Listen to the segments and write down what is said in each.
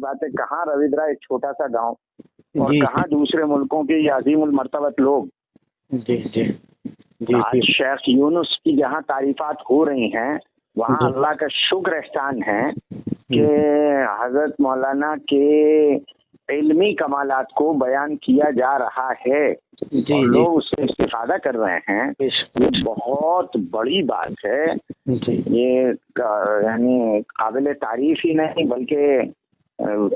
बात है, कहाँ रविंद्रा एक छोटा सा गांव और जी कहाँ दूसरे मुल्कों के ये अजीम उल मर्तबत लोग। जी जी जी आज जी शेख यूनुस की जहाँ तारीफात हो रही हैं वहाँ जी। अल्लाह का शुक्र एहसान है कि हजरत मौलाना के इल्मी कमालात को बयान किया जा रहा है जी और जी लोग उससे इस्तिफादा कर रहे हैं। ये बहुत बड़ी बात है। जी ये यानी काबिल तारीफ ही नहीं बल्कि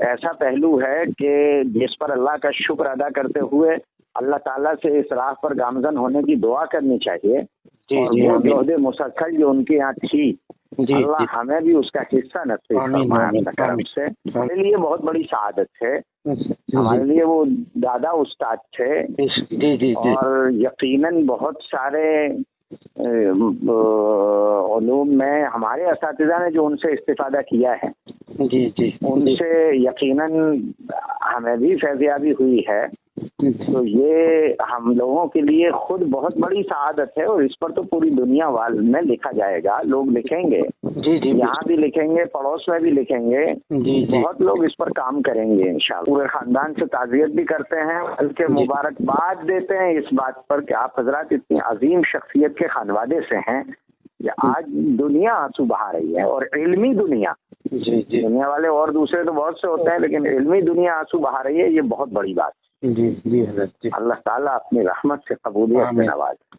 ऐसा पहलू है कि जिस पर अल्लाह का शुक्र अदा करते हुए अल्लाह ताला से इस राह पर गामजन होने की दुआ करनी चाहिए। जी और जी वो आमीन। जोहदे मुसक्कल जो उनके यहाँ थी, जी अल्लाह जी हमें भी उसका हिस्सा नसीब आमीन, फरमाए आमीन, अपने करम आमीन। से। हमारे लिए बहुत बड़ी सआदत है। जी हमारे लिए वो दादा उस्ताद थे जी जी और यकीनन बहुत सारे उलूम में हमारे असातिज़ा ने जो उनसे इस्तिफादा किया है जी जी उनसे यकीनन हमें भी फैज़याबी हुई है। तो ये हम लोगों के लिए खुद बहुत बड़ी सआदत है और इस पर तो पूरी दुनिया वाल में लिखा जाएगा। लोग लिखेंगे, जी जी यहाँ भी लिखेंगे, पड़ोस में भी लिखेंगे, जी जी बहुत लोग इस पर काम करेंगे इंशाअल्लाह। पूरे खानदान से ताज़ियत भी करते हैं बल्कि मुबारकबाद देते हैं इस बात पर कि आप हजरात इतनी अजीम शख्सियत के खानवादे से हैं कि आज दुनिया आंसू बहा रही है। और इल्मी दुनिया, जी जी दुनिया वाले और दूसरे तो बहुत से होते हैं लेकिन इल्मी दुनिया आंसू बहा रही है, ये बहुत बड़ी बात। जी जी हज़रत जी। अल्लाह ताला अपनी रहमत से कबूलियत से आमीन। नवाजे।